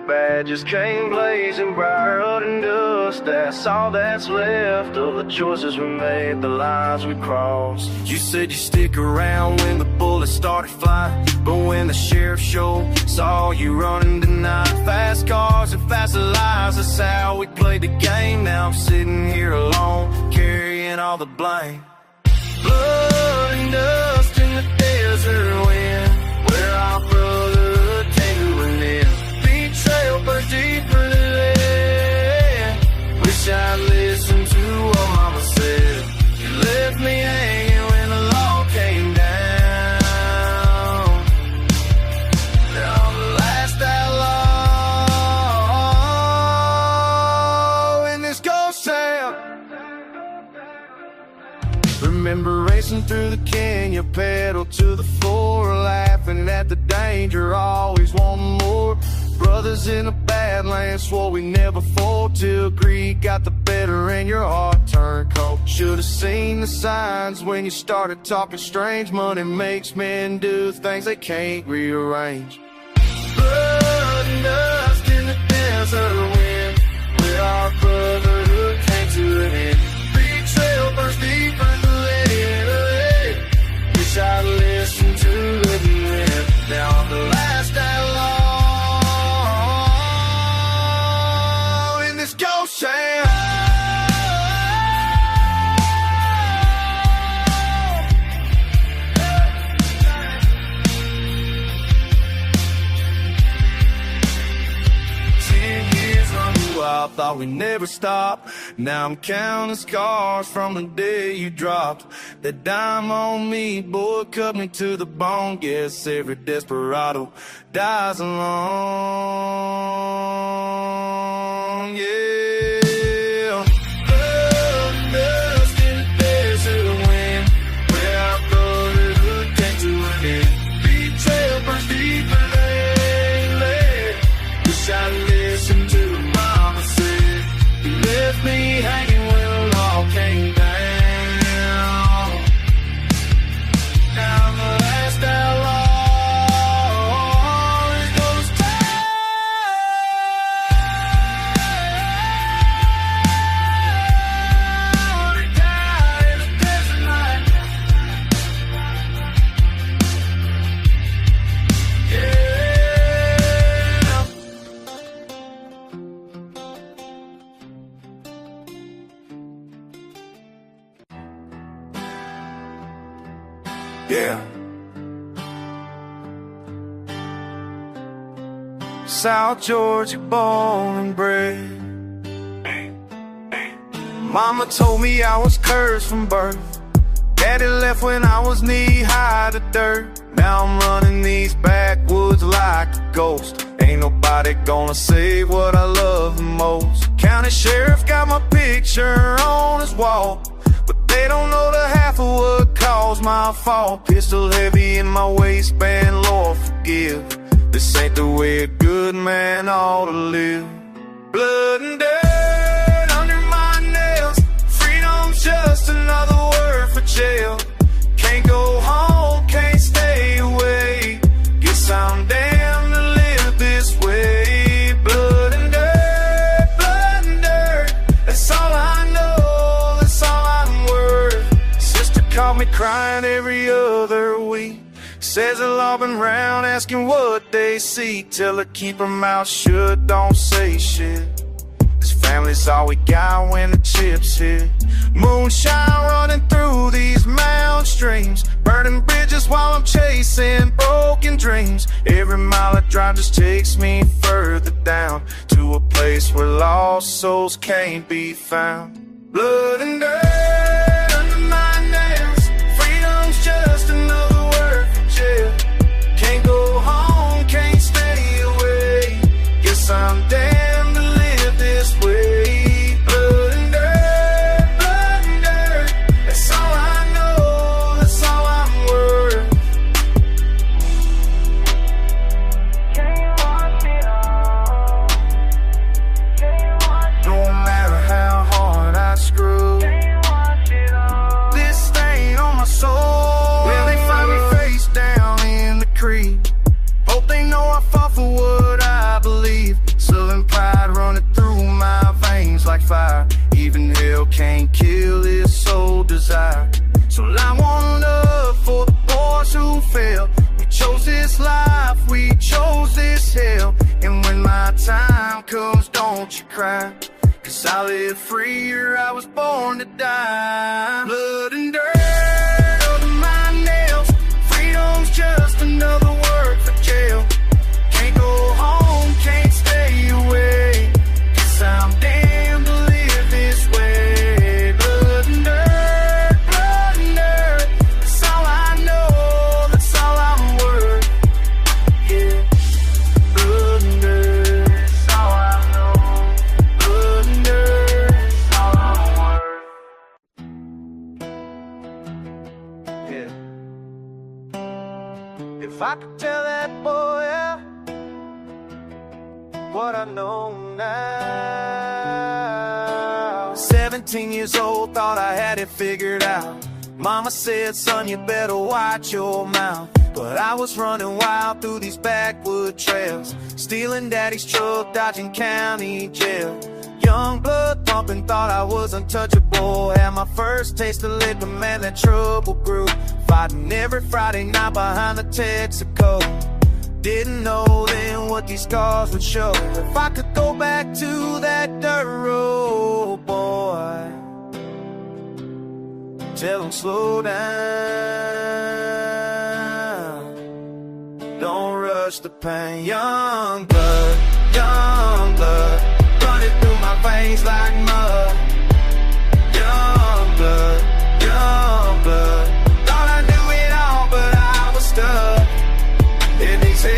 badges came blazing bright and dust. That's all that's left of the choices we made, the lines we crossed. You said you'd stick around when the bullets started flying, but when the sheriff showed, saw you running tonight. Fast cars and fast lives, that's how we played the game. Now I'm sitting here alone, carrying all the blame. Blood and dust in the desert wind, where our brotherhood came to an end. Betrayal burns deeper than lead. Wish I'd listened to what mama said. You left me hanging when the law came down. Now I'm the last outlaw in this ghost town. Remember racing through the canyon, pedal to the floor, laughing at the danger, always wanting more. Brothers in the badlands swore we never fold, till greed got the better and your heart turned cold. Should've seen the signs when you started talking strange. Money makes men do things they can't rearrange. Blood and dust in the desert wind, where our brotherhood came to an end. Betrayal burns deeper than I listen to it and now I'm the last outlaw in this ghost town. I thought we never stopped. Now I'm counting scars from the day you dropped that dime on me, boy, cut me to the bone. Guess every desperado dies alone. Yeah. Blood and dust in the desert wind, where our brotherhood came to an end. Betrayal burns deeper than lead. Wish I listened to left me hanging when the law came down. Now I'm the last outlaw in ghost town. Down in the desert night. Yeah. Yeah. South Georgia born and bred. Mama told me I was cursed from birth. Daddy left when I was knee-high to dirt. Now I'm running these backwoods like a ghost. Ain't nobody gonna say what I love the most. County sheriff got my picture on his wall, but they don't know the half of what caused my fall. Pistol heavy in my waistband, Lord forgive. This ain't the way a good man ought to live. Blood and dirt under my nails, freedom's just another word for jail. Can't go home, can't stay away. Guess I'm damned to live this way. Blood and dirt, that's all I know, that's all I'm worth. Sister caught me crying every other week. Says the law been round asking what they see. Tell her keep her mouth shut, don't say shit. This family's all we got when the chips hit. Moonshine running through these mountain streams, burning bridges while I'm chasing broken dreams. Every mile I drive just takes me further down to a place where lost souls can't be found. Blood and dirt under my nails, freedom's just another word for jail. Can't go home, can't stay away. Guess I'm damned to live this way. Blood and dirt, that's all I know, that's all I'm worth. No matter how hard I screw, fire. Even hell can't kill this soul desire. So I want love for the boys who fell. We chose this life, we chose this hell. And when my time comes, don't you cry, 'cause I live free or I was born to die. Blood and dirt under my nails. Freedom's just another word for jail. Can't go home, can't stay away, 'cause I'm damned to live this way. Blood and dirt, blood and dirt. That's all I know, that's all I'm worth. Yeah, blood and dirt, that's all I know. Blood and dirt, that's all I'm worth. Yeah. If I could tell that boy what I know now. 17 years old, thought I had it figured out. Mama said, son, you better watch your mouth. But I was running wild through these backwood trails, stealing daddy's truck, dodging county jail. Young blood pumping, thought I was untouchable. Had my first taste of liquor, man, that trouble grew. Fighting every Friday night behind the Texaco. Didn't know then what these scars would show. If I could go back to that dirt road, boy, tell them slow down, don't rush the pain. Young blood, running through my veins like mud. Young blood, thought I knew it all, but I was stuck in these hills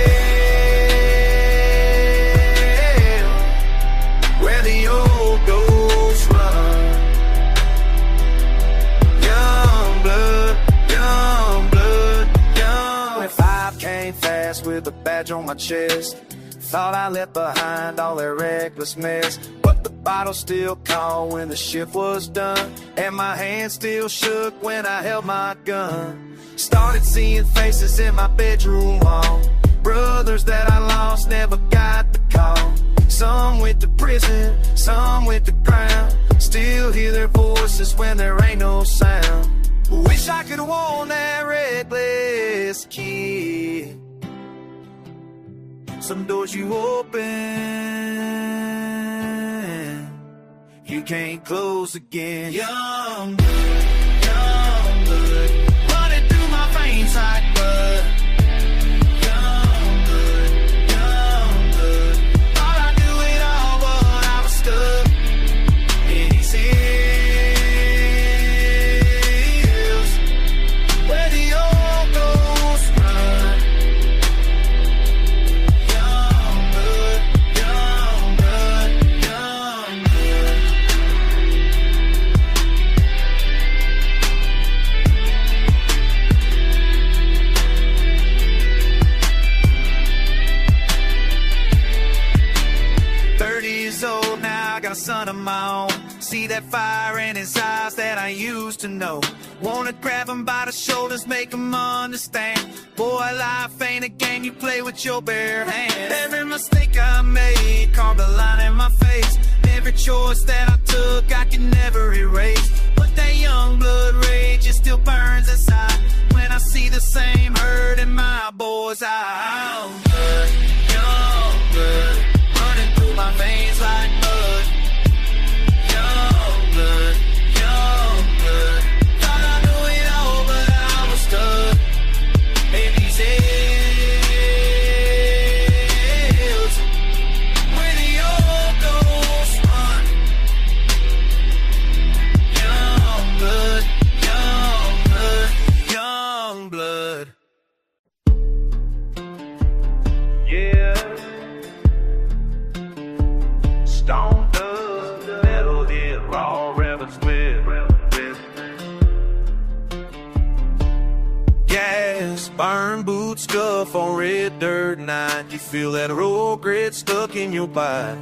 where the old ghosts run. Young blood, 25 came fast with a badge on my chest. Thought I left behind all that reckless mess, but the bottle still called when the shift was done, and my hand still shook when I held my gun. Started seeing faces in my bedroom wall, brothers that I lost, never got the call. Some went to prison, some went to ground. Still hear their voices when there ain't no sound. Wish I could have warned that reckless kid. Some doors you open, you can't close again. Young blood, running through my veins like blood. Young blood, thought I knew it all, but I was stuck in these hills where the old ghosts run. Young blood. 30 years old now, got a son of my own. See that fire in his eyes that I used to know. Wanna grab him by the shoulders, make him understand. Boy, life ain't a game you play with your bare hands. Every mistake I made carved a line in my face. Every choice that I took I can never erase. But that young blood rage, it still burns inside when I see the same hurt in my boy's eyes. Young blood, running through my veins like mud. Young blood, thought I knew it all, but I was stuck in these hills where the old ghosts run. Young blood, young blood. Yeah. Stone dust, metal hit, raw rebels with gas, burn boots, scuff on red dirt night. You feel that road grit stuck in your body.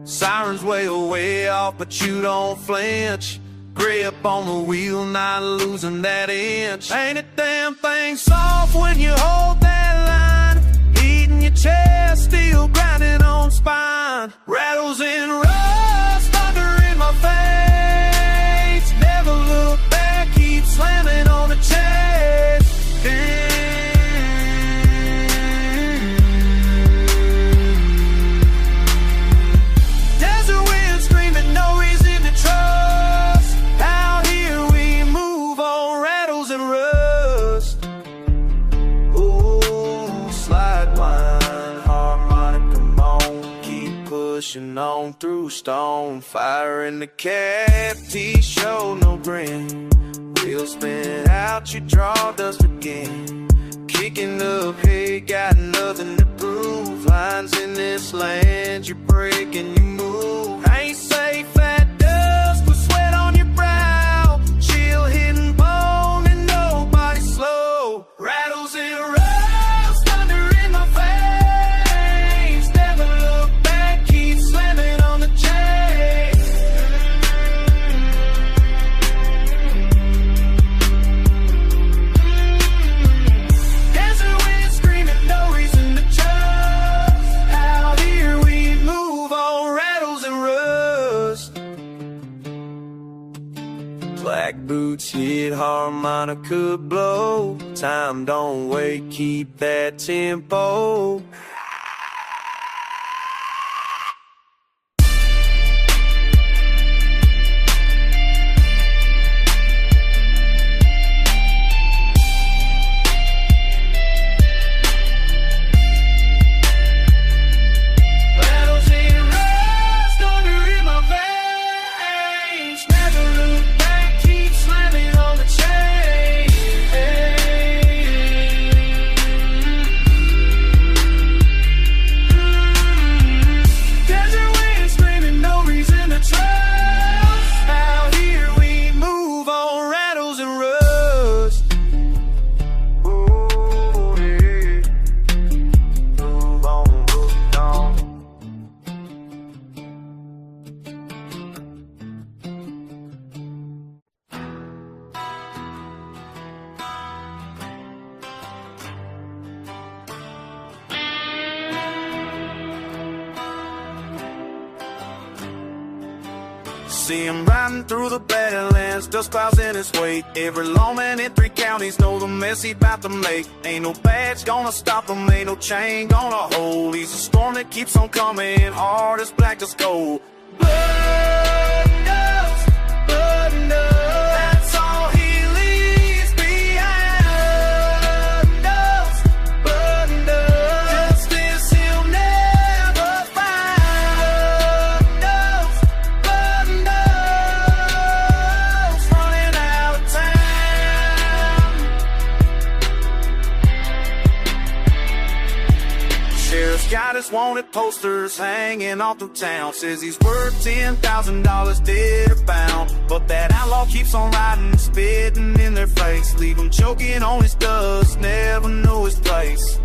Sirens wail way off, but you don't flinch. Grip on the wheel, not losing that inch. Ain't a damn thing soft when you hold that line. Heating your chest, still grinding on spine. Rattles and rust, thunder in my face. pushing on through stone. Fire in the cab, T-show, no grin. Wheels spin out, you draw dust again. Kicking up, hey, got nothing to prove. Lines in this land, you break and you move. Ain't safe at dusk with sweat on your brow. Chill hitting bone and nobody slow. Rattles and rolls, thunder in my face. Never look back, keep slamming on the chain. Desert wind screaming, no reason to trust. Out here we move on rattles and rust. Black boots hit, harmonica blow. Time don't wait, keep that tempo. Rattles and rust, thunder in my veins. Never look back, keep slamming on the chain. Desert wind screaming, no reason to trust. Out here we move on rattles and rust. Ooh, yeah. Move on, move on. See him riding through the Badlands, dust clouds in his wake. Every lawman in 3 counties know the mess he bout to make. Ain't no badge gonna stop him, ain't no chain gonna hold. He's a storm that keeps on coming, hard as black as gold. Blood knows, that's all he leaves behind. Blood knows, justice he'll never find. Blood knows, running out of time. Sheriff's got his wanted posters hanging all through town. Says he's worth $10,000 dead or bound. But that outlaw keeps on riding, spitting in their face. Leave him choking on his dust, never know his place.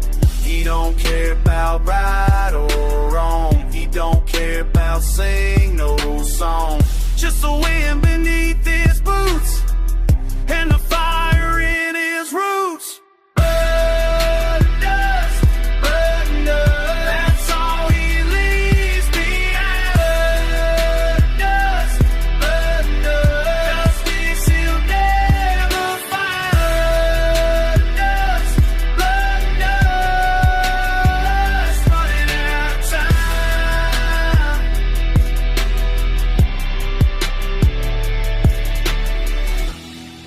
He don't care about right or wrong. He don't care about sing no song. Just the wind beneath his boots and the fire in his roots. Blood dust, that's all he leaves behind. Blood dust, justice he'll never find. Blood dust, running out of time.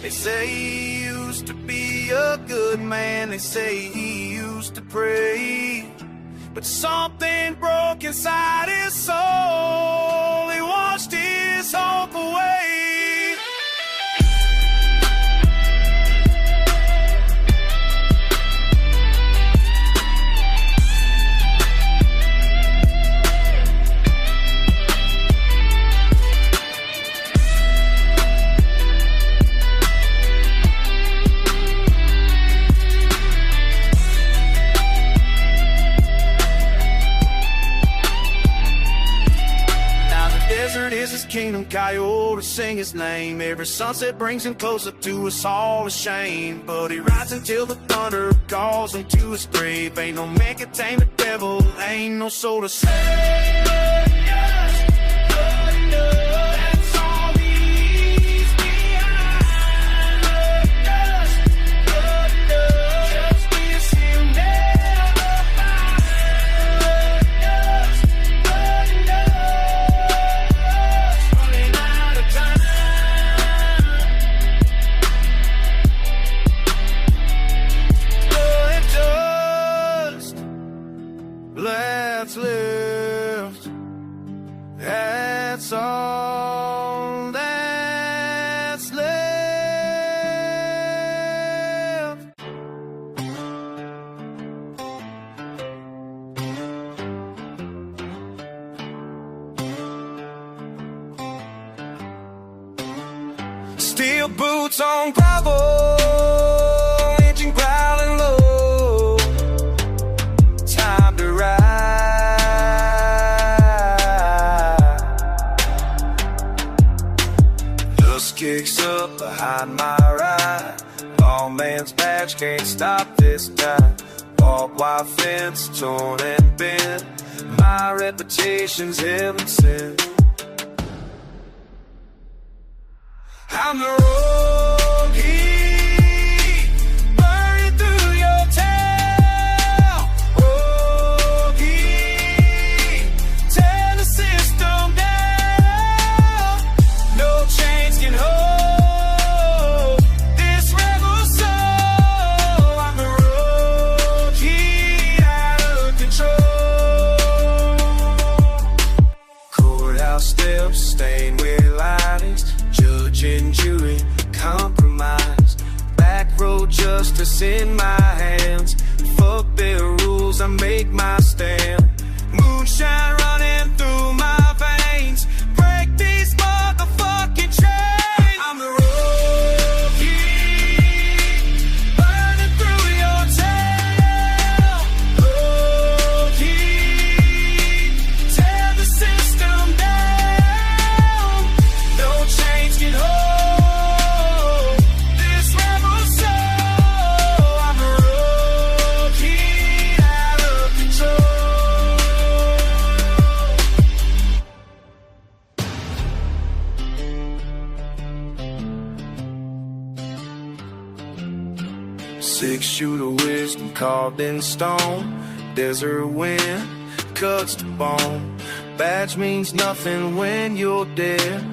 They say he used to be a good man. They say he used to pray. But something broke inside his soul. He washed his hope away. Desert is his kingdom, coyotes sing his name. Every sunset brings him closer to us all ashamed. But he rides until the thunder calls him to his grave. Ain't no man can tame the devil, ain't no soul to save. That's all he leaves behind. Justice he'll never find. Running out of time. Blood dust, that's left. all that's left. Steel boots on gravel, engine growling low. Time to ride. Dust kicks up behind my ride. All man's badge can't stop this time. Barbed wire fence torn and bent. My reputation's heaven sent. I'm the road heat, burning through your town. Road heat, tear the system down. No chains can hold this rebel soul. I'm the road heat, out of control. Courthouse steps stained with lightings. Judge and jury, compromise. Back road justice in my hands. Fuck their rules, I make my stand. Moonshine running through my veins. Break these motherfucking chains. I'm the road heat, burning through your town. Road heat, tear the system down. No chains can hold this rebel soul. I'm the road heat, out of control. 6-shooter wisdom carved in stone. Desert wind cuts the bone. Badge means nothing when you're dead.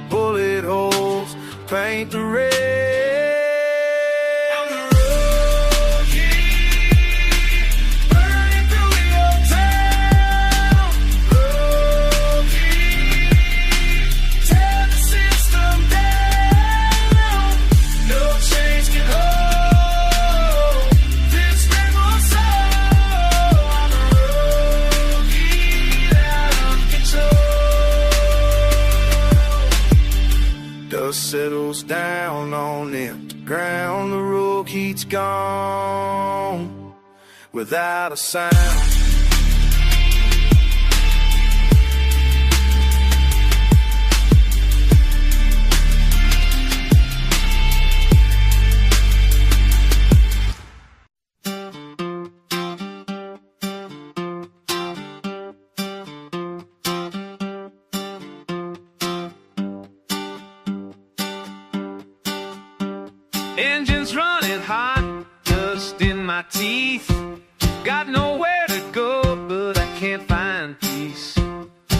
Bullet holes paint the red. I'm the road heat, burning through your town. Road heat, tear the system down. No chains can hold this rebel soul. I'm the road heat, out of control. Dust settles down on empty ground. The road heat's gone without a sound. Engine's running hot, dust in my teeth. Got nowhere to go, but I can't find peace.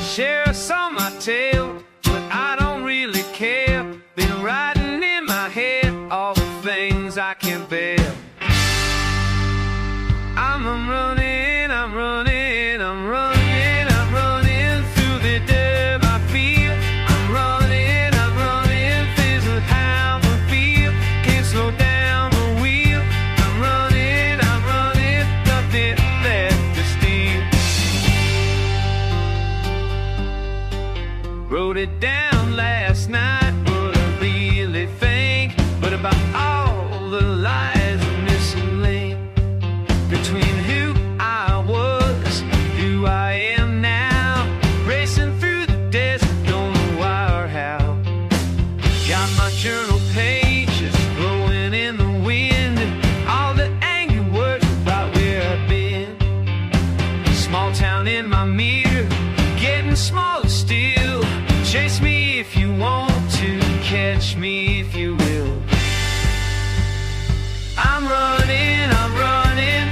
Sheriff's on my tail, but I don't really care. Been riding in my head all the things I can't bear. I'm running, I'm running, I'm running, I'm running through the dirt I feel. I'm running, this is how I feel. Can't slow down the wheel. I'm running, nothing left to steal. Wrote it down last night, what I really think, but about all the lies and missing link between who I was, who I am now. Racing through the desert, don't know why or how. Got my journal pages blowing in the wind, all the angry words about where I've been. Small town in my mirror, getting smaller still. Chase me if you want to, catch me if you will. I'm running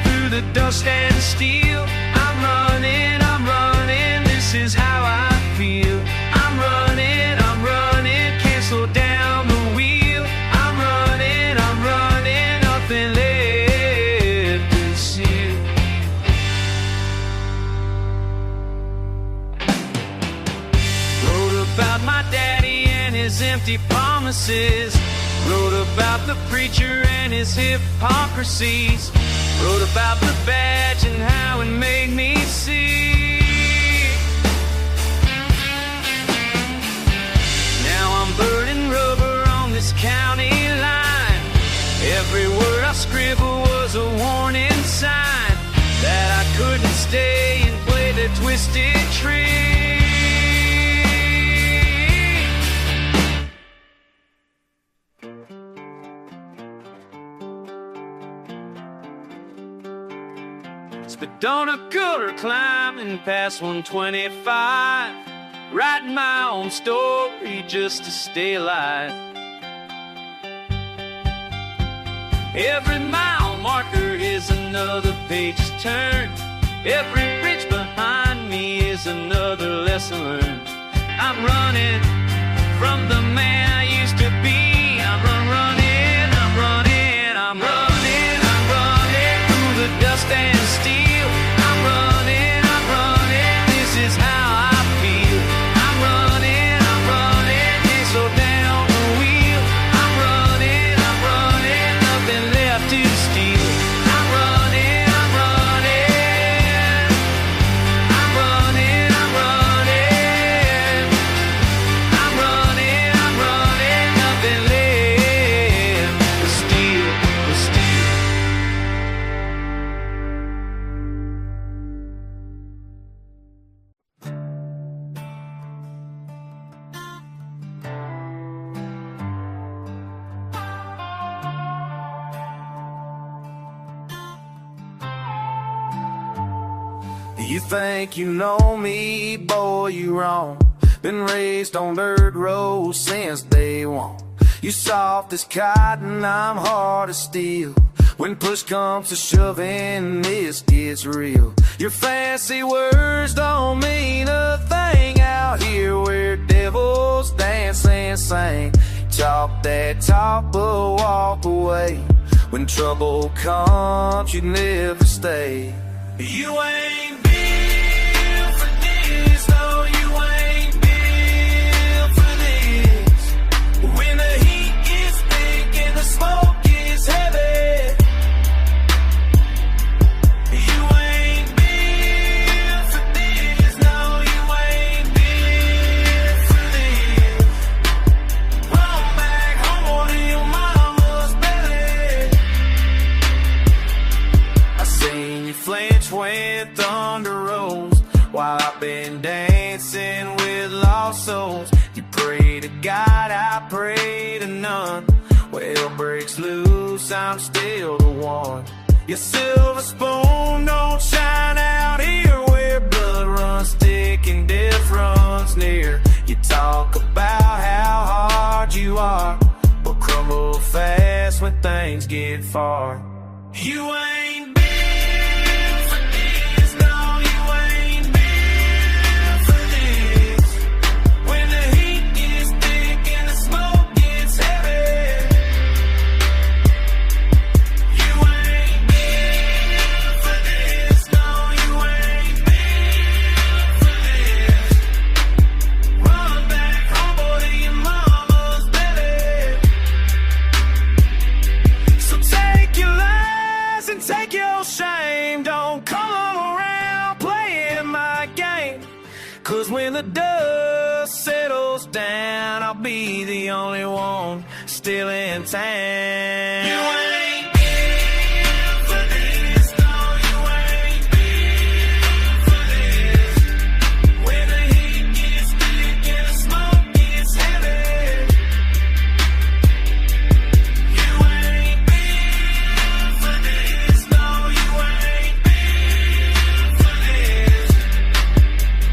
through the dust and steel. I'm running, this is how I feel. I'm running, can't slow down the wheel. I'm running, nothing left to see. Wrote about about my daddy and his empty promises. Wrote about the preacher and his hypocrisies. Wrote about the badge and how it made me see. Now I'm burning rubber on this county line. Every word I scribble was a warning sign that I couldn't stay and play the twisted trick. Spit on a cooler climbing past 125, writing my own story just to stay alive. Every mile marker is another page's turn. Every bridge behind me is another lesson learned. I'm running from the man I used to be. I'm running, I'm running, I'm running, I'm running through the dust and steel. I'm running, this is how I feel. I'm running, can't slow down the wheel. I'm running, nothing left to steal. I'm running, I'm running, I'm running, I'm running, I'm running, I'm running, nothing left to steal, to steal. You think you know me, boy, you wrong. Been raised on dirt roads since day one. You soft as cotton, I'm hard as steel. When push comes to shoving, this gets real. Your fancy words don't mean a thing out here where devils dance and sing. Talk that talk but walk away. When trouble comes, you never stay. You ain't built for this, no, you ain't built for this. When the heat gets thick and the smoke gets heavy, you ain't built for this, no, you ain't built for this. Run back home to your mama's belly. I seen you flinch when thunder rolls, while I've been dancing with lost souls. You pray to God, I pray to none. When hell breaks loose, I'm still the one. Your silver spoon don't shine out here where blood runs thick and death runs near. You talk about how hard you are, but crumble fast when things get far. You ain't built for this, no, you ain't built for this. When the heat gets thick and the smoke gets heavy, you ain't built for this, no, you ain't built for this. Run back home, boy, to your mama's belly. So take your lies and take your shame. Don't come around playing my game. 'Cause when the dust settles down, I'll be the only one still in town. You ain't built for this, no, you ain't built for this. When the heat gets thick and the smoke gets heavy, you ain't built for this, no, you ain't built for this.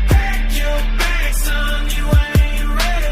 Pack your bags, son, you ain't ready.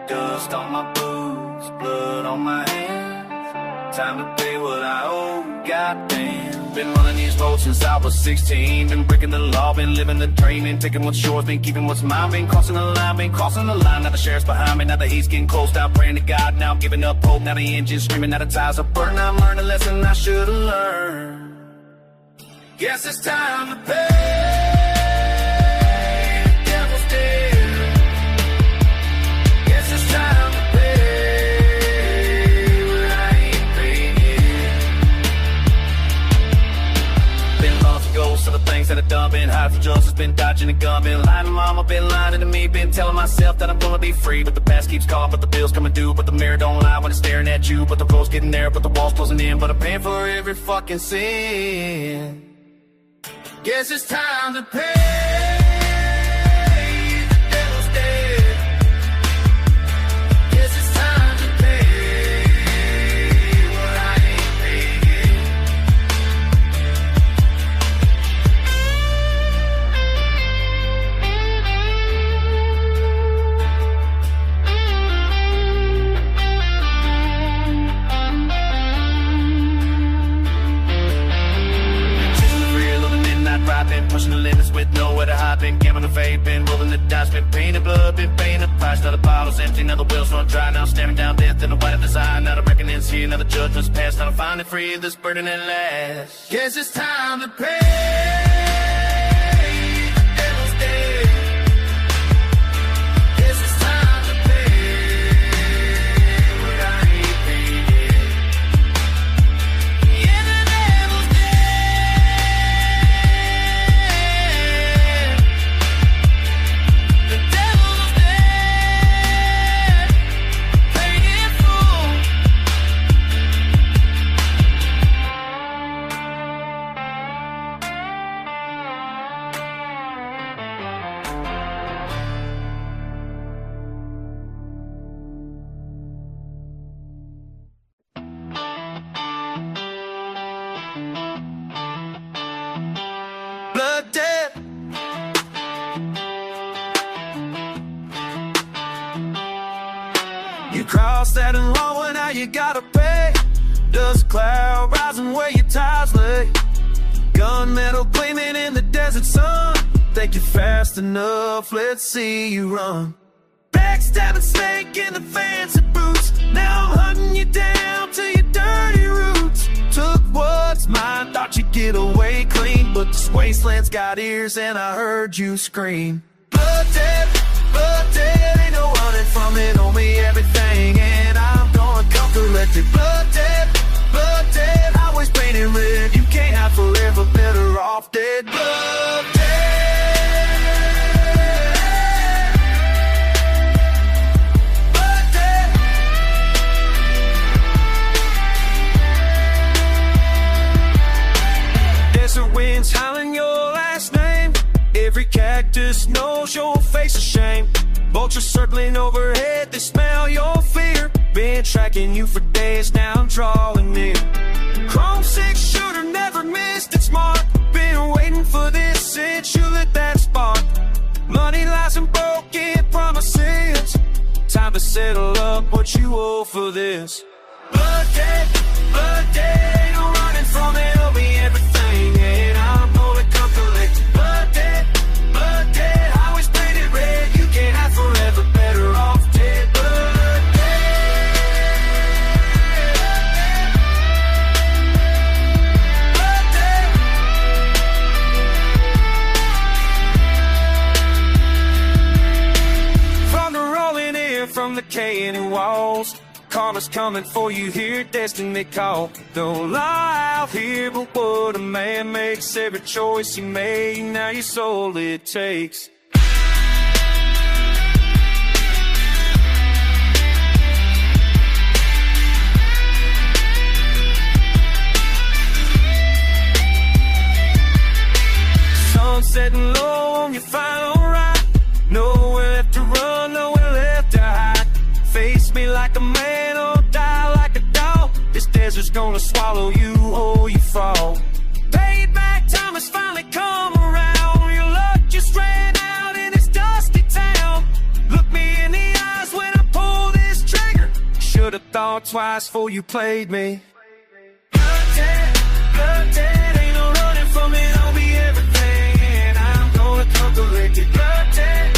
Dust on my boots, There's blood on my hands. Time to pay what I owe, goddamn. Been running these roads since I was 16. Been breaking the law, been living the dream. Been taking what's yours, been keeping what's mine. Been crossing the line, been crossing the line. Now the sheriff's behind me, now the heat's getting close. Now I'm praying to God, now I'm giving up hope. Now the engine's screaming, now the tires are burning. I'm learning a lesson I should've learned. Guess it's time to pay. The devil's dead. Guess it's time to pay what I ain't paid yet. Been lost ghosts of the things that I've done. Been hiding from justice, been dodging a gun. Been lying to mama, been lying to me. Been telling myself that I'm gonna be free. But the past keeps calling, but the bills coming due. But the mirror don't lie when it's staring at you. But the road's getting there, but the wall's closing in. But I'm paying for every fucking sin. Guess it's time to pay. The devil's dead. Guess it's time to pay what I ain't paid yet. Been pushing the limits with nowhere to hide. Been gambling the fade, been rolling the dice. Been paying the blood, been paying the price. Now the bottle's empty, now the wheels run dry. Now I'm staring down death in the white of desire. Now the reckoning's here, now the judgment's passed. Now I'm finally free of this burden at last. Guess it's time to pay. The devil's dead. Guess it's time to pay what I ain't paid yet. Yeah, the devil's dead. The devil's dead. Paid in full. Blood debt. You crossed that in law and now you gotta pay. Dust cloud rising where your tires lay. Gunmetal gleaming in the desert sun. Think you're fast enough, let's see you run. Backstabbing snake in the fancy boots. Now I'm hunting you down to your dirty roots. Took what's mine, thought you'd get away clean. But this wasteland's got ears and I heard you scream. Blood debt, ain't no running from it. Owe me everything and I'm gonna come collect it. Blood debt, always painted red. You can't hide forever, better off dead. Blood debt. Desert winds howling your last name. Every cactus knows your face of shame. Vultures circling overhead, they smell your fear. Been tracking you for days, now I'm drawing near. Chrome 6 shooter never missed its mark. Been waiting for this since you lit that spark. Money, lies, and broken promises. Time to settle up what you owe for this. Blood debt, ain't no running from it. Owe me everything and I'm gonna come collect it. Blood debt, always painted red. You can't hide forever, better off dead. Blood debt. Thunder rolling in from the decaying walls. Karma's coming for you here, destiny call. Don't lie out here, but what a man makes. Every choice he made, now your soul it takes. Sun setting low on your final ride. Nowhere left to run, nowhere left to hide. Face me like a man or die like a dog. This desert's gonna swallow you or you fall. Payback time has finally come around. Your luck just ran out in this dusty town. Look me in the eyes when I pull this trigger. Should've thought twice before you played me. Blood dead, ain't no running from it, I'll be everything, and I'm gonna come collect it. Blood dead,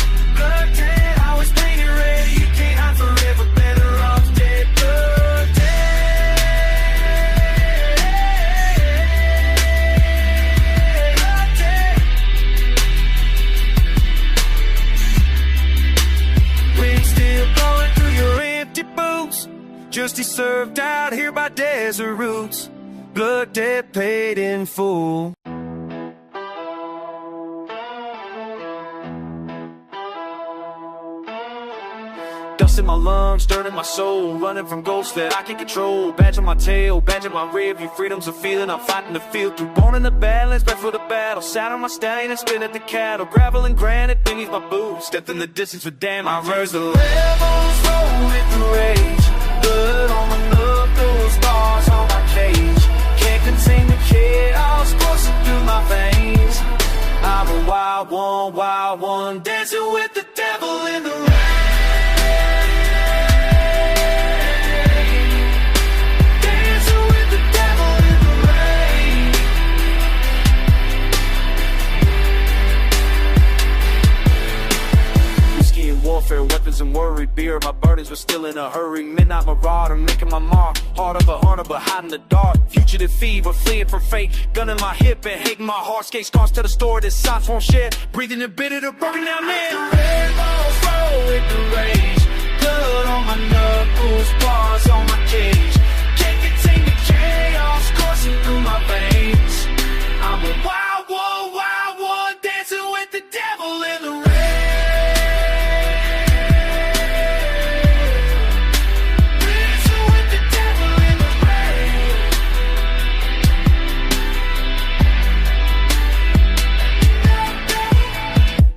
I was painted red, you can't hide forever, better off dead. Blood dead. Wind still blowing through your empty boots, justice served out here by desert roots. Blood debt paid in full. Dust in my lungs, dirt in my soul, running from ghosts that I can't control. Badge on my tail, badge on my rearview, freedom's a feeling I'm fighting to feel through. Born in the balance, bred for the battle, sat on my stallion and spin at the cattle. Gravel and granite beneath my boots, stepped in the distance with damn I rise the levels, roll with the rage. Blood on my knuckles, bars on my cage. Can't contain the chaos coursing through my veins. I'm a wild one, dancing with the devil in the rain. Dancing with the devil in the rain. Whiskey and warfare, weapons and worry, beer, my burdens were still in a hurry. Midnight marauder, making my mark. Heart of a hunter, but hiding the dark. Fugitive fever, fleeing from fate. Gun in my hip and hating my heart. Skate scars to the store that signs won't shed. Breathing the bitter, the broken down man. The red balls roll with the rage. Blood on my knuckles, bars on my cage. Can't contain the chaos coursing through my veins. I'm a wild one, dancing with the devil in the rain.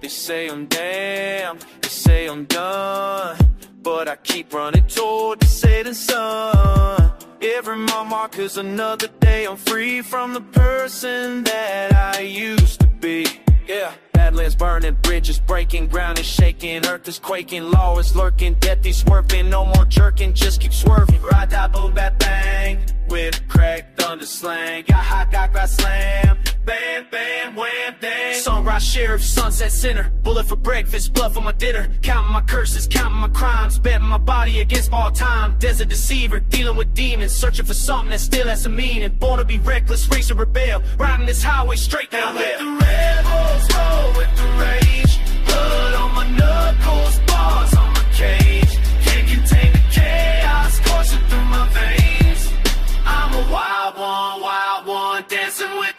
They say I'm damned, they say I'm done, but I keep running toward the setting sun. Every mile marker's another day, I'm free from the person that I used to be. Yeah. Badlands burning, bridges breaking, ground is shaking, earth is quaking, law is lurking, death is swerving, no more jerking, just keep swerving. Ride that boom, bad bang, with crack, thunder slang, got hot, got slam, bam, bam, wham, dang. Sunrise sheriff, sunset sinner, bullet for breakfast, blood for my dinner, counting my curses, counting my crimes, betting my body against all time. Desert deceiver, dealing with demons, searching for something that still has a meaning. Born to be reckless, race to rebel, riding this highway straight down there. The rebels roll with the rage, blood on my knuckles, bars on my cage. Can't contain the chaos coursing through my veins. I'm a wild one, dancing with